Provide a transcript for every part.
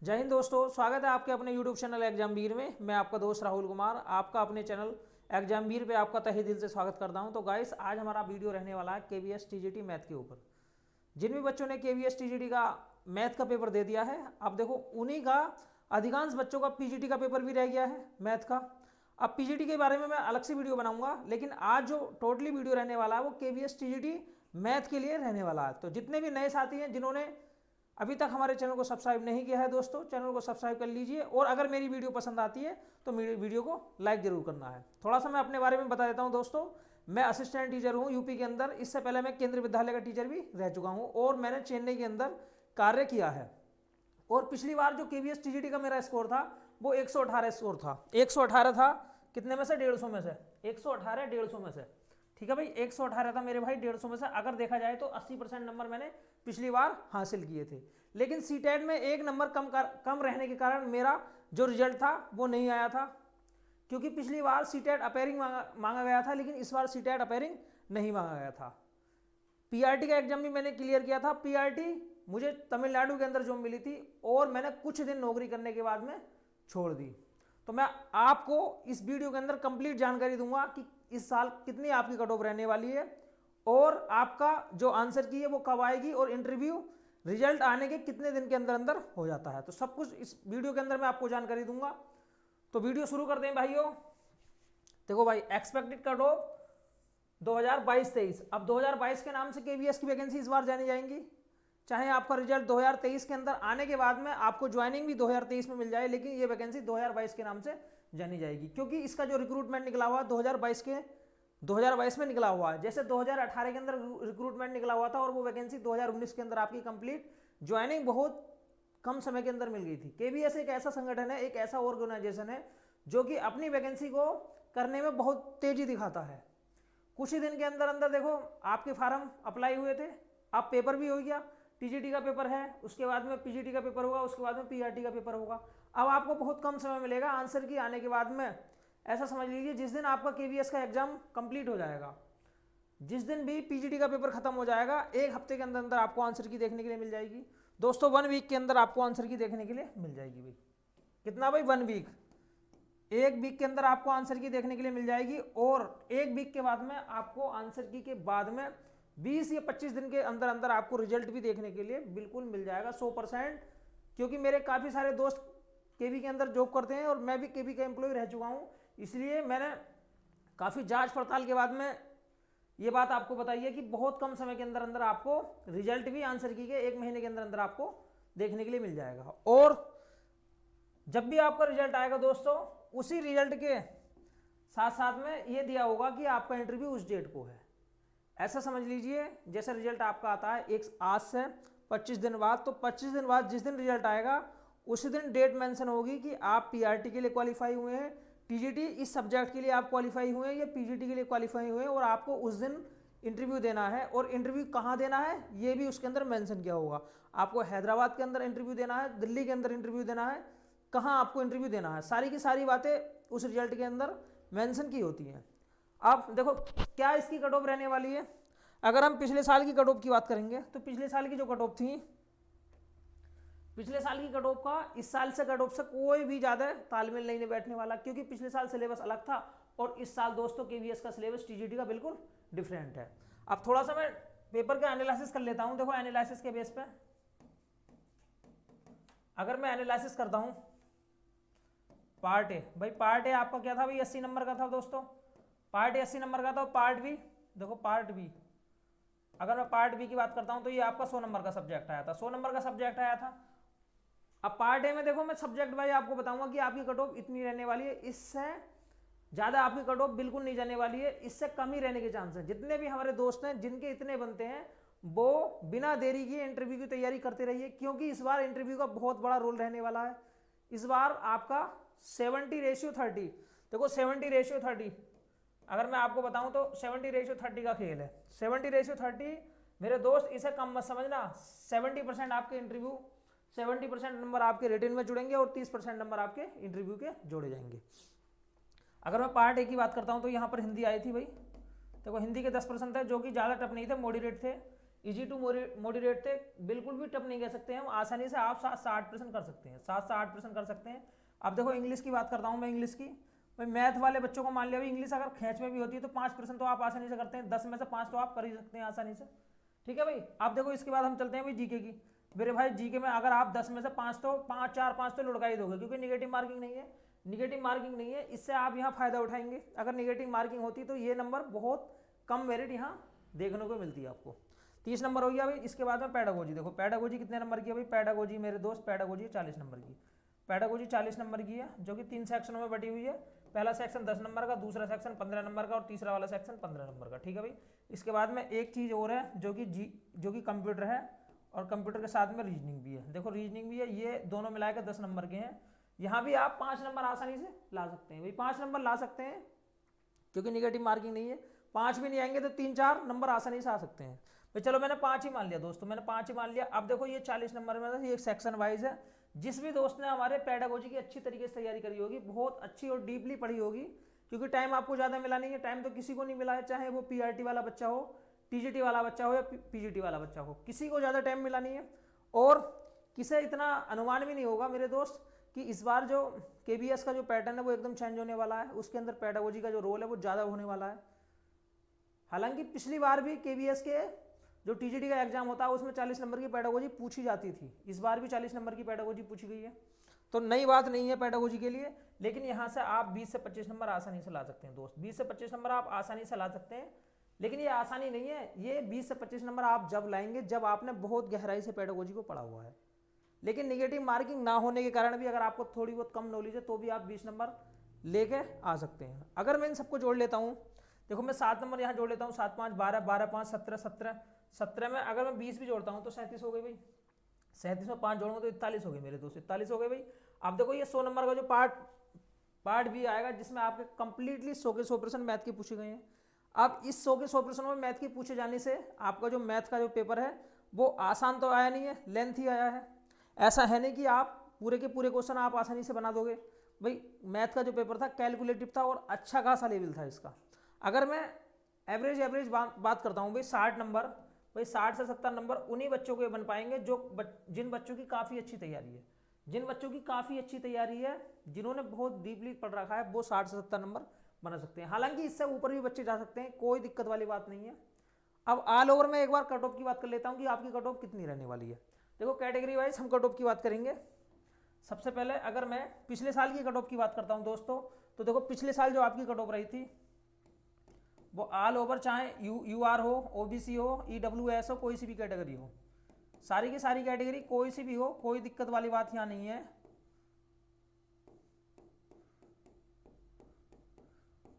जय हिंद दोस्तों, स्वागत है आपके अपने YouTube चैनल एग्जामवीर में। मैं आपका दोस्त राहुल कुमार आपका अपने चैनल एग्जामवीर पे आपका तहे दिल से स्वागत करता हूं। तो गाइस, आज हमारा वीडियो रहने वाला है KVS TGT मैथ के ऊपर। जिन भी बच्चों ने KVS TGT का मैथ का पेपर दे दिया है, अब देखो उन्हीं का अधिकांश बच्चों का PGT का पेपर भी रह गया है मैथ का। अब PGT के बारे में मैं अलग से वीडियो बनाऊंगा, लेकिन आज जो टोटली वीडियो रहने वाला है वो KVS TGT मैथ के लिए रहने वाला है। तो जितने भी नए साथी हैं जिन्होंने अभी तक हमारे चैनल को सब्सक्राइब नहीं किया है दोस्तों, चैनल को सब्सक्राइब कर लीजिए। और अगर मेरी वीडियो पसंद आती है तो मेरी वीडियो को लाइक जरूर करना है। थोड़ा सा मैं अपने बारे में बता देता हूं दोस्तों। मैं असिस्टेंट टीचर हूं यूपी के अंदर। इससे पहले मैं केंद्रीय विद्यालय का टीचर भी रह चुका हूं और मैंने चेन्नई के अंदर कार्य किया है। और पिछली बार जो KVS TGT का मेरा स्कोर था वो 118 स्कोर था। 118 था कितने में से? 150 में से। 118 150 में से, ठीक है भाई। 118 था मेरे भाई 150 में से। अगर देखा जाए तो 80% नंबर मैंने पिछली बार हासिल किए थे। लेकिन सीटेट में एक नंबर कम रहने के कारण मेरा जो रिजल्ट था वो नहीं आया था, क्योंकि पिछली बार सीटेट अपेयरिंग मांगा गया था, लेकिन इस बार सीटेट अपेयरिंग नहीं मांगा गया था। PRT का एग्जाम भी मैंने क्लियर किया था। PRT मुझे तमिलनाडु के अंदर जॉब मिली थी और मैंने कुछ दिन नौकरी करने के बाद में छोड़ दी। तो मैं आपको इस वीडियो के अंदर कंप्लीट जानकारी दूंगा कि इस साल कितनी आपकी कट ऑफ रहने वाली है और आपका जो आंसर की है वो कब आएगी और इंटरव्यू रिजल्ट आने के कितने दिन के अंदर अंदर हो जाता है। तो सब कुछ इस वीडियो के अंदर मैं आपको जानकारी दूंगा। तो वीडियो शुरू करते हैं भाइयों। देखो भाई, एक्सपेक्टेड कट ऑफ 2022-23। अब 2022 के नाम से KVS की वैकेंसी इस बार जानी जाएंगी। चाहे आपका रिजल्ट 2023 के अंदर आने के बाद में आपको ज्वाइनिंग भी 2023 में मिल जाए, लेकिन ये वैकेंसी 2022 के नाम से जानी जाएगी, क्योंकि इसका जो रिक्रूटमेंट निकला हुआ 2022 में निकला हुआ है। जैसे 2018 के अंदर रिक्रूटमेंट निकला हुआ था और वो वैकेंसी 2019 के अंदर आपकी कंप्लीट ज्वाइनिंग बहुत कम समय के अंदर मिल गई थी। KVS एक ऐसा संगठन है, एक ऐसा ऑर्गेनाइजेशन है जो कि अपनी वैकेंसी को करने में बहुत तेजी दिखाता है। कुछ ही दिन के अंदर अंदर देखो आपके फार्म अप्लाई हुए थे, आप पेपर भी हो गया। TGT का पेपर है, उसके बाद में PGT का पेपर होगा, उसके बाद में PRT का पेपर होगा। अब आपको बहुत कम समय मिलेगा आंसर की आने के बाद में। ऐसा समझ लीजिए जिस दिन आपका KVS का एग्जाम कंप्लीट हो जाएगा, जिस दिन भी PGT का पेपर खत्म हो जाएगा, एक हफ्ते के अंदर अंदर आपको आंसर की देखने के लिए मिल जाएगी दोस्तों। 1 वीक के अंदर आपको आंसर की देखने के लिए मिल जाएगी भाई। कितना भाई? 1 वीक। 1 वीक के अंदर आपको आंसर की देखने के लिए मिल जाएगी। और 1 वीक के बाद में आपको आंसर की के बाद में 20 या 25 दिन के अंदर अंदर आपको रिजल्ट भी देखने के लिए बिल्कुल मिल जाएगा 100%। क्योंकि मेरे काफ़ी सारे दोस्त KV के अंदर जॉब करते हैं और मैं भी KV का एम्प्लॉय रह चुका हूँ, इसलिए मैंने काफ़ी जांच पड़ताल के बाद में ये बात आपको बताई है कि बहुत कम समय के अंदर अंदर आपको रिजल्ट भी आंसर की के 1 महीने के अंदर अंदर आपको देखने के लिए मिल जाएगा। और जब भी आपका रिजल्ट आएगा दोस्तों, उसी रिजल्ट के साथ साथ में ये दिया होगा कि आपका इंटरव्यू उस डेट को है। ऐसा समझ लीजिए जैसे रिजल्ट आपका आता है एक आज से 25 दिन बाद, तो 25 दिन बाद जिस दिन रिजल्ट आएगा उसी दिन डेट मेंशन होगी कि आप PRT के लिए क्वालिफाई हुए हैं, TGT इस सब्जेक्ट के लिए आप क्वालिफाई हुए हैं या PGT के लिए क्वालिफाई हुए हैं, और आपको उस दिन इंटरव्यू देना है। और इंटरव्यू कहाँ देना है ये भी उसके अंदर मेंशन किया होगा। आपको हैदराबाद के अंदर इंटरव्यू देना है, दिल्ली के अंदर इंटरव्यू देना है, कहाँ आपको इंटरव्यू देना है, सारी की सारी बातें उस रिजल्ट के अंदर मेंशन की होती हैं। अब देखो क्या इसकी कट ऑफ रहने वाली है। अगर हम पिछले साल की कट ऑफ की बात करेंगे तो पिछले साल की जो कट ऑफ थी, पिछले साल की कट ऑफ का इस साल से कट ऑफ से कोई भी ज्यादा तालमेल नहीं बैठने वाला, क्योंकि पिछले साल सिलेबस अलग था और इस साल दोस्तों KVS का सिलेबस TGT का बिल्कुल डिफरेंट है। अब थोड़ा सा मैं पेपर का एनालिसिस कर लेता हूं। देखो एनालिसिस के बेस पे अगर मैं एनालिसिस करता हूं, पार्ट ए भाई, पार्ट ए आपका क्या था भाई? 80 नंबर का था दोस्तों। पार्ट ए 80 नंबर का था। पार्ट बी देखो, पार्ट बी अगर मैं पार्ट बी की बात करता हूं तो ये आपका 100 नंबर का सब्जेक्ट आया था। 100 नंबर का सब्जेक्ट आया था। अब पार्ट ए में देखो मैं सब्जेक्ट वाइज आपको बताऊंगा कि आपकी कट ऑफ इतनी रहने वाली है, इससे ज्यादा आपकी कट ऑफ बिल्कुल नहीं जाने वाली है, इससे कम ही रहने के चांस है। जितने भी हमारे दोस्त हैं जिनके इतने बनते हैं वो बिना देरी किए इंटरव्यू की तैयारी करते रहिए, क्योंकि इस बार इंटरव्यू का बहुत बड़ा रोल रहने वाला है। इस बार आपका 70:30। देखो 70:30 अगर मैं आपको बताऊं तो 70:30 का खेल है। 70:30 मेरे दोस्त इसे कम मत समझना। 70% आपके इंटरव्यू, 70% नंबर आपके रिटन में जुड़ेंगे और 30% नंबर आपके इंटरव्यू के जोड़े जाएंगे। अगर मैं पार्ट ए की बात करता हूं तो यहां पर हिंदी आई थी भाई। देखो हिंदी के 10% थे जो कि ज़्यादा टफ नहीं थे, मॉडरेट थे। इजी टू मॉडरेट थे, बिल्कुल भी टफ नहीं कह सकते हम, आसानी से आप 7 से 8% कर सकते हैं, 7 से 8% कर सकते हैं। अब देखो इंग्लिश की बात करता हूँ मैं, इंग्लिश की भाई मैथ वाले बच्चों को मान लिया भाई इंग्लिश अगर खींच में भी होती है तो 5% तो आप आसानी से करते हैं, 10 में से 5 तो आप कर ही सकते हैं आसानी से, ठीक है भाई। अब देखो इसके बाद हम चलते हैं भाई जीके की। मेरे भाई जीके में अगर आप 10 में से 5 तो 5 4 5 तो लुढ़का ही दोगे, क्योंकि निगेटिव मार्किंग नहीं है, निगेटिव मार्किंग नहीं है, इससे आप यहाँ फायदा उठाएंगे। अगर निगेटिव मार्किंग होती तो ये नंबर बहुत कम मेरिट यहाँ देखने को मिलती है आपको। 30 नंबर हो गया भाई। इसके बाद में पैडागोजी, देखो पैडागोजी कितने नंबर की है भाई, पैडागोजी मेरे दोस्त पैडागोजी 40 नंबर की, पैडागोजी 40 नंबर की है, जो कि 3 सेक्शनों में बटी हुई है। पहला सेक्शन 10 नंबर का, दूसरा सेक्शन 15 नंबर का और तीसरा वाला सेक्शन 15 नंबर का, ठीक है भाई। इसके बाद में एक चीज़ और है जो कि कंप्यूटर है, और कंप्यूटर के साथ में रीजनिंग भी है। देखो रीजनिंग भी है, ये दोनों मिलाकर 10 नंबर के हैं। यहाँ भी आप 5 नंबर आसानी से ला सकते हैं भाई, 5 नंबर ला सकते हैं, क्योंकि निगेटिव मार्किंग नहीं है। 5 भी नहीं आएंगे तो 3-4 नंबर आसानी से आ सकते हैं भाई। चलो मैंने 5 ही मान लिया दोस्तों, मैंने 5 ही मान लिया। अब देखो ये 40 नंबर में ये सेक्शन वाइज है। जिस भी दोस्त ने हमारे पैडागोजी की अच्छी तरीके से तैयारी करी होगी, बहुत अच्छी और डीपली पढ़ी होगी, क्योंकि टाइम आपको ज़्यादा मिला नहीं है, टाइम तो किसी को नहीं मिला है, चाहे वो पीआरटी वाला बच्चा हो, टीजीटी वाला बच्चा हो या पीजीटी वाला बच्चा हो, किसी को ज़्यादा टाइम मिला नहीं है। और किसे इतना अनुमान भी नहीं होगा मेरे दोस्त कि इस बार जो केबीएस का जो पैटर्न है वो एकदम चेंज होने वाला है, उसके अंदर पैडागोजी का जो रोल है वो ज़्यादा होने वाला है। हालांकि पिछली बार भी केबीएस के जो टीजीटी का एग्जाम होता है उसमें 40 नंबर की पैडागोजी पूछी जाती थी, इस बार भी 40 नंबर की पैडागोजी पूछी गई है, तो नई बात नहीं है पैडागोजी के लिए। लेकिन यहाँ से आप 20 से 25 नंबर आसानी से ला सकते हैं दोस्त, 20 से 25 नंबर आप आसानी से ला सकते हैं। लेकिन ये आसानी नहीं है, ये 20 से 25 नंबर आप जब लाएंगे जब आपने बहुत गहराई से पैडागोजी को पढ़ा हुआ है। लेकिन निगेटिव मार्किंग ना होने के कारण भी अगर आपको थोड़ी बहुत कम नॉलेज है तो भी आप 20 नंबर लेके आ सकते हैं। अगर मैं इन सबको जोड़ लेता हूँ, देखो मैं 7 नंबर यहाँ जोड़ लेता हूँ, 7 5 12 12 5 17 17 17 में अगर मैं 20 भी जोड़ता हूँ तो 37 हो गई भाई, 37 में 5 जोड़ूंगा तो 41 हो गई मेरे दोस्त, 41 हो गई भाई। अब देखो ये 100 नंबर का जो पार्ट भी आएगा जिसमें आपके कंप्लीटली 100 के 100% मैथ की पूछे गए हैं। अब इस 100 के 100% में मैथ की पूछे जाने से आपका जो मैथ का जो पेपर है वो आसान तो आया नहीं है, लेंथ ही आया है। ऐसा है नहीं कि आप पूरे के पूरे क्वेश्चन आप आसानी से बना दोगे भाई। मैथ का जो पेपर था कैलकुलेटिव था और अच्छा खासा लेवल था इसका। अगर मैं एवरेज बात करता हूँ भाई 60 नंबर, भाई 60 से 70 नंबर उन्हीं बच्चों के बन पाएंगे जिन बच्चों की काफ़ी अच्छी तैयारी है, जिन बच्चों की काफ़ी अच्छी तैयारी है, जिन्होंने बहुत डीपली पढ़ रखा है, वो 60 से 70 नंबर बना सकते हैं। हालांकि इससे ऊपर भी बच्चे जा सकते हैं, कोई दिक्कत वाली बात नहीं है। अब ऑल ओवर में एक बार कट ऑफ की बात कर लेता हूँ कि आपकी कट ऑफ कितनी रहने वाली है। देखो कैटेगरी वाइज हम कट ऑफ की बात करेंगे। सबसे पहले अगर मैं पिछले साल की कट ऑफ की बात करता हूँ दोस्तों, तो देखो पिछले साल जो आपकी कट ऑफ रही थी वो ऑल ओवर, चाहे यूआर हो, ओबीसी हो, ईडब्ल्यूएस हो, कोई सी भी कैटेगरी हो, सारी की सारी कैटेगरी कोई सी भी हो, कोई दिक्कत वाली बात यहाँ नहीं है।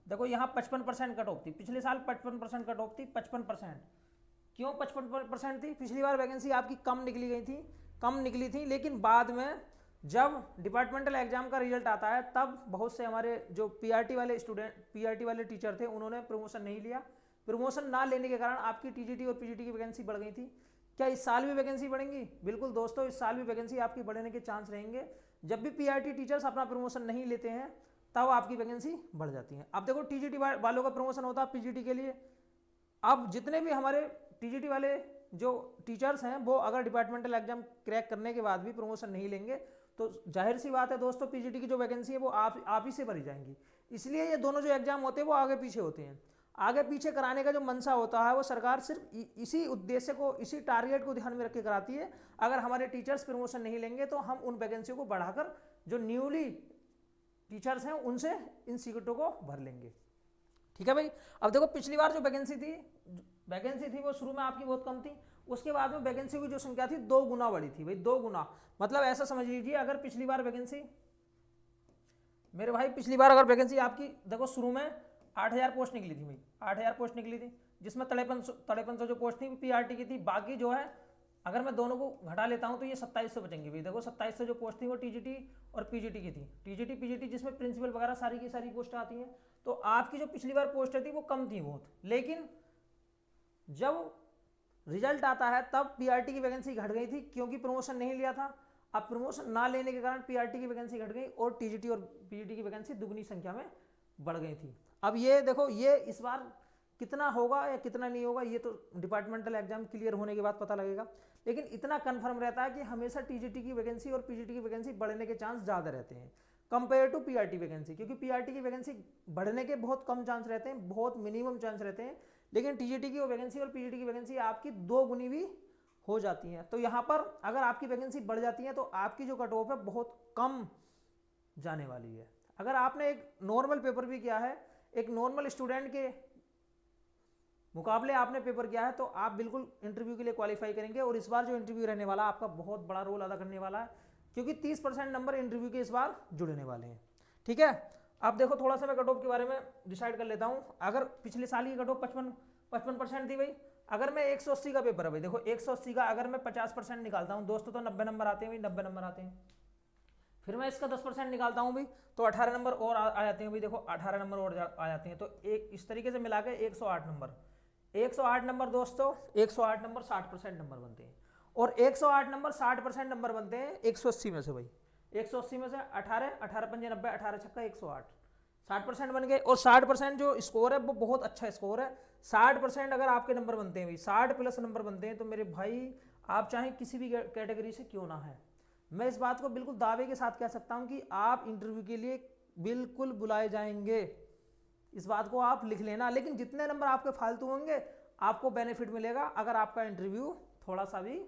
देखो यहाँ 55% कट ऑफ थी, पिछले साल 55% कट ऑफ थी। 55% क्यों 55% थी? पिछली बार वैकेंसी आपकी कम निकली थी, लेकिन बाद में जब डिपार्टमेंटल एग्जाम का रिजल्ट आता है तब बहुत से हमारे जो पीआरटी वाले टीचर थे उन्होंने प्रमोशन नहीं लिया। प्रमोशन ना लेने के कारण आपकी टीजीटी और पीजीटी की वैकेंसी बढ़ गई थी। क्या इस साल भी वैकेंसी बढ़ेंगी? बिल्कुल दोस्तों, इस साल भी वैकेंसी आपकी बढ़ने के चांस रहेंगे। जब भी पीआरटी टीचर्स अपना प्रमोशन नहीं लेते हैं तब आपकी वैकेंसी बढ़ जाती है। अब देखो टीजीटी वालों का प्रमोशन होता है पीजीटी के लिए। अब जितने भी हमारे टीजीटी वाले जो टीचर्स हैं वो अगर डिपार्टमेंटल एग्जाम क्रैक करने के बाद भी प्रमोशन नहीं लेंगे तो जाहिर सी बात है दोस्तों पीजीटी की जो वैकेंसी है वो आप ही से भरी जाएंगी। इसलिए ये दोनों जो एग्जाम होते हैं वो आगे पीछे होते हैं। आगे पीछे कराने का जो मनसा होता है वो सरकार सिर्फ इसी उद्देश्य को, इसी टारगेट को ध्यान में रख के कराती है। अगर हमारे टीचर्स प्रमोशन नहीं लेंगे तो हम उन वैकेंसियों को बढ़ाकर जो न्यूली टीचर्स हैं उनसे इन सीटों को भर लेंगे। ठीक है भाई। अब देखो पिछली बार जो वैकेंसी थी वो शुरू में आपकी बहुत कम थी, उसके बाद में वैकेंसी की जो संख्या थी 2 गुना बढ़ी थी भाई, 2 गुना। मतलब ऐसा समझ लीजिए अगर पिछली बार वैकेंसी, मेरे भाई पिछली बार अगर वैकेंसी आपकी देखो शुरू में 8000 पोस्ट निकली थी भाई, 8000 पोस्ट निकली थी, जिसमें 5300 जो पोस्ट थी पीआरटी की थी। बाकी जो है अगर मैं दोनों को घटा लेता हूं तो ये 2700 बचेंगे भाई। देखो 2700 जो पोस्ट थी वो टीजीटी और पीजीटी की थी, टीजीटी पीजीटी जिसमें प्रिंसिपल वगैरह सारी की सारी पोस्ट आती हैं। तो आपकी जो पिछली बार पोस्ट थी वो कम थी बहुत, लेकिन जब रिजल्ट आता है तब पीआरटी की वैकेंसी घट गई थी क्योंकि प्रमोशन नहीं लिया था। अब प्रमोशन ना लेने के कारण पीआरटी की वैकेंसी घट गई और टीजीटी और पीजीटी की वैकेंसी दुगनी संख्या में बढ़ गई थी। अब ये देखो ये इस बार कितना होगा या कितना नहीं होगा ये तो डिपार्टमेंटल एग्जाम क्लियर होने के बाद पता लगेगा, लेकिन इतना कंफर्म रहता है कि हमेशा टीजीटी की वैकेंसी और पीजीटी की वैकेंसी बढ़ने के चांस ज़्यादा रहते हैं कंपेयर टू पीआरटी वैकेंसी, क्योंकि पीआरटी की वैकेंसी बढ़ने के बहुत कम चांस रहते हैं, बहुत मिनिमम चांस रहते हैं, लेकिन टीजीटी की वैकेंसी और पीजीटी की वैकेंसी आपकी 2 गुनी भी हो जाती हैं। तो यहाँ पर अगर आपकी वैकेंसी बढ़ जाती है तो आपकी जो कट ऑफ है बहुत कम जाने वाली है। अगर आपने एक नॉर्मल पेपर भी किया है, एक नॉर्मल स्टूडेंट के मुकाबले आपने पेपर किया है, तो आप बिल्कुल इंटरव्यू के लिए क्वालिफाई करेंगे। और इस बार जो इंटरव्यू रहने वाला आपका बहुत बड़ा रोल अदा करने वाला है, क्योंकि 30% नंबर इंटरव्यू के इस बार जुड़ने वाले हैं। ठीक है, अब देखो थोड़ा सा मैं कट ऑफ के बारे में डिसाइड कर लेता हूं। अगर पिछले साल की कट ऑफ 55% थी भाई, अगर मैं 180 का पेपर है भाई, देखो 180 का अगर मैं 50% निकालता हूं दोस्तों तो 90 नंबर आते हैं भाई, 90 नंबर आते हैं। फिर मैं इसका 10% निकालता हूं भाई तो 18 नंबर और आ जाते हैं भाई, देखो 18 नंबर और आ जाते हैं। तो एक इस तरीके से मिला के 108 नंबर, 108 नंबर दोस्तों, 108 नंबर 60% नंबर बनते हैं। और 108 नंबर 60% नंबर बनते हैं 180 में से भाई, 180 में से 18 18 पंजे 90, 18 छक्का 108, 60% बन गए। और 60% जो स्कोर है वो बहुत अच्छा स्कोर है। 60% अगर आपके नंबर बनते हैं भाई, 60+ नंबर बनते हैं, तो मेरे भाई आप चाहे किसी भी कैटेगरी से क्यों ना है, मैं इस बात को बिल्कुल दावे के साथ कह सकता हूं कि आप इंटरव्यू के लिए बिल्कुल बुलाए जाएंगे। इस बात को आप लिख लेना। लेकिन जितने नंबर आपके फालतू होंगे आपको बेनिफिट मिलेगा अगर आपका इंटरव्यू थोड़ा सा भी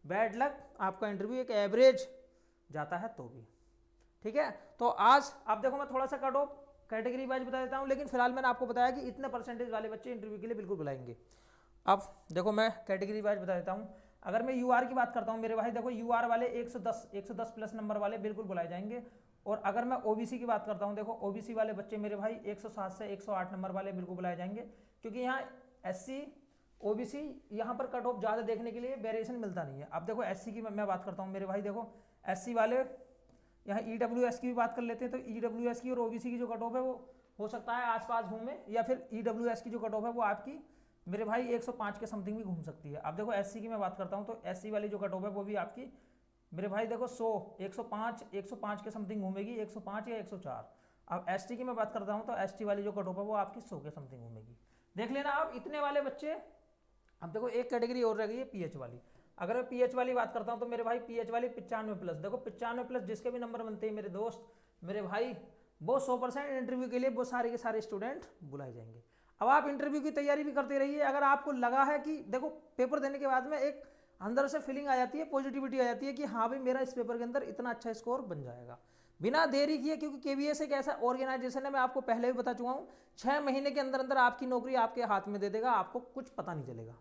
बैड लक, आपका इंटरव्यू एक एवरेज जाता है तो भी। ठीक है, तो आज आप देखो मैं थोड़ा सा कट ऑफ कैटेगरी वाइज बता देता हूं, लेकिन फिलहाल मैंने आपको बताया कि इतने परसेंटेज वाले बच्चे इंटरव्यू के लिए बिल्कुल बुलाएंगे। अब देखो मैं कैटेगरी वाइज बता देता हूं। अगर मैं यूआर की बात करता हूं मेरे भाई, देखो यूआर वाले 110+ नंबर वाले बिल्कुल बुलाए जाएंगे। और अगर मैं ओबीसी की बात करता हूं, देखो ओबीसी वाले बच्चे मेरे भाई 107 से 108 नंबर वाले बिल्कुल बुलाए जाएंगे, क्योंकि यहाँ एससी ओबीसी यहाँ पर कट ऑफ ज़्यादा देखने के लिए वेरिएशन मिलता नहीं है। अब देखो एससी की मैं बात करता हूँ मेरे भाई, देखो एससी वाले यहाँ ईडब्ल्यूएस की भी बात कर लेते हैं, तो ईडब्ल्यूएस की और ओबीसी की जो कट ऑफ है वो हो सकता है आसपास घूमे, या फिर ईडब्ल्यूएस की जो कट ऑफ है वो आपकी मेरे भाई 105 के समथिंग भी घूम सकती है। अब देखो एससी की मैं बात करता हूँ, तो एससी वाली जो कट ऑफ है वो भी आपकी मेरे भाई देखो 105 के समथिंग घूमेगी, 105 या 104। अब एसटी की मैं बात करता हूँ तो एसटी वाली जो कट ऑफ है वो आपकी 100 के समथिंग घूमेगी। देख लेना आप इतने वाले बच्चे। अब देखो एक कैटेगरी और रह गई है पीएच वाली। अगर मैं पीएच वाली बात करता हूँ तो मेरे भाई पीएच वाली 95+, देखो 95+ जिसके भी नंबर बनते हैं मेरे दोस्त, मेरे भाई वो 100% इंटरव्यू के लिए वो सारे के सारे स्टूडेंट बुलाए जाएंगे। अब आप इंटरव्यू की तैयारी भी करते रहिए। अगर आपको लगा है कि देखो पेपर देने के बाद में एक अंदर से फीलिंग आ जाती है, पॉजिटिविटी आ जाती है कि हाँ भाई मेरा इस पेपर के अंदर इतना अच्छा स्कोर बन जाएगा, बिना देरी किए, क्योंकि केवीएस एक ऐसा ऑर्गेनाइजेशन है, मैं आपको पहले भी बता चुका हूँ, 6 महीने के अंदर अंदर आपकी नौकरी आपके हाथ में दे देगा, आपको कुछ पता नहीं चलेगा।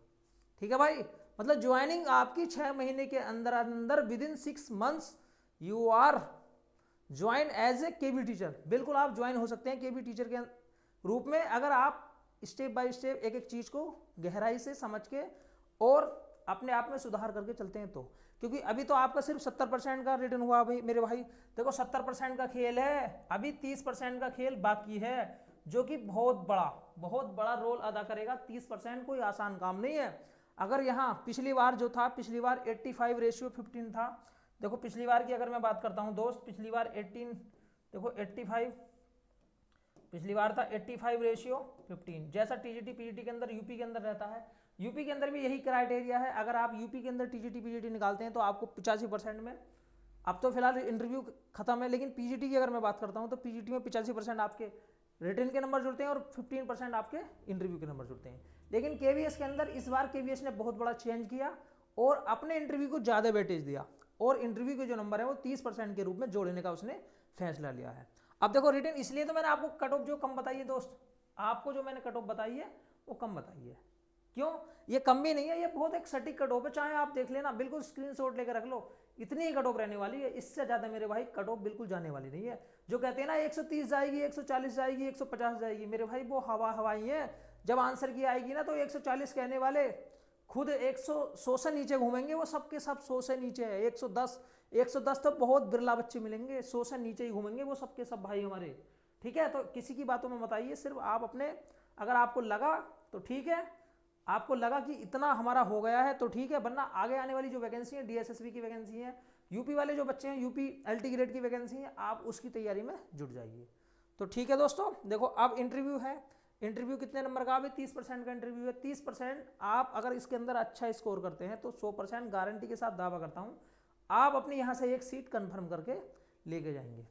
ठीक है भाई, मतलब ज्वाइनिंग आपकी 6 महीने के अंदर अंदर within 6 months you are join as a KV teacher. बिल्कुल आप ज्वाइन हो सकते हैं केवी टीचर के रूप में, अगर आप स्टेप बाय स्टेप एक एक चीज को गहराई से समझ के और अपने आप में सुधार करके चलते हैं तो। क्योंकि अभी तो आपका सिर्फ 70% का रिटर्न हुआ भाई मेरे भाई, देखो 70% का खेल है, अभी 30% का खेल बाकी है, जो कि बहुत बड़ा रोल अदा करेगा। 30% कोई आसान काम नहीं है। अगर यहाँ पिछली बार जो था, पिछली बार 85:15 था। देखो पिछली बार की अगर मैं बात करता हूँ दोस्त, पिछली बार 18, देखो 85, पिछली बार था 85:15, जैसा टीजीटी पीजीटी के अंदर यूपी के अंदर रहता है, यूपी के अंदर भी यही क्राइटेरिया है। अगर आप यूपी के अंदर टीजीटी पीजीटी निकालते हैं तो आपको 85% में, अब तो फिलहाल इंटरव्यू खत्म है, लेकिन पीजीटी की अगर मैं बात करता हूँ तो पीजीटी में 85% आपके रिटर्न के नंबर जुड़ते हैं और 15% आपके इंटरव्यू के नंबर जुड़ते हैं। लेकिन केवीएस के अंदर इस बार केवीएस ने बहुत बड़ा चेंज किया और अपने इंटरव्यू को ज़्यादा वेटेज दिया, और इंटरव्यू के जो नंबर है वो 30% के रूप में जोड़ने का उसने फैसला लिया है। अब देखो रिटर्न, इसलिए तो मैंने आपको कट ऑफ जो कम बताई है दोस्त, आपको जो मैंने कट ऑफ बताई है वो कम बताई है। क्यों? ये कम भी नहीं है, ये बहुत एक सटीक कट ऑफ है, चाहे आप देख लेना, बिल्कुल स्क्रीनशॉट लेकर रख लो, इतनी ही कट ऑफ रहने वाली है, इससे ज्यादा मेरे भाई कट ऑफ बिल्कुल जाने वाली नहीं है। जो कहते हैं ना 130 जाएगी, 140 जाएगी, 150 जाएगी, मेरे भाई वो हवाई है। जब आंसर की आएगी ना तो 140 कहने वाले खुद 100 से नीचे घूमेंगे, वो सबके सब 100 से नीचे है। 110 तो बहुत बिरला बच्चे मिलेंगे, 100 से नीचे ही घूमेंगे वो सबके सब भाई हमारे। ठीक है, तो किसी की बातों में मत आइए, सिर्फ आप अपने, अगर आपको लगा तो ठीक है, आपको लगा कि इतना हमारा हो गया है तो ठीक है, वरना आगे आने वाली जो वैकेंसी है, डीएसएसबी की वैकेंसी है, यूपी वाले जो बच्चे हैं, यूपी एलटी ग्रेड की वैकेंसी है, आप उसकी तैयारी में जुट जाइए। तो ठीक है दोस्तों, देखो अब इंटरव्यू है, इंटरव्यू कितने नंबर का है? 30% का इंटरव्यू है। 30% आप अगर इसके अंदर अच्छा स्कोर करते हैं तो 100% गारंटी के साथ दावा करता हूँ आप अपनी यहाँ से एक सीट कंफर्म करके लेके जाएंगे।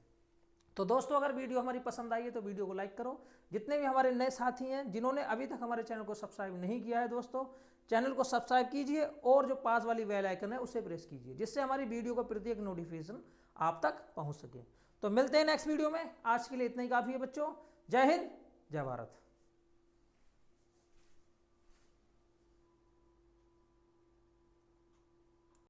तो दोस्तों अगर वीडियो हमारी पसंद आई है तो वीडियो को लाइक करो। जितने भी हमारे नए साथी हैं जिन्होंने अभी तक हमारे चैनल को सब्सक्राइब नहीं किया है दोस्तों, चैनल को सब्सक्राइब कीजिए और जो पास वाली बेल आइकन है उसे प्रेस कीजिए, जिससे हमारी वीडियो का प्रत्येक नोटिफिकेशन आप तक पहुंच सके। तो मिलते हैं नेक्स्ट वीडियो में। आज के लिए इतना ही काफ़ी है बच्चों। जय हिंद, जय भारत।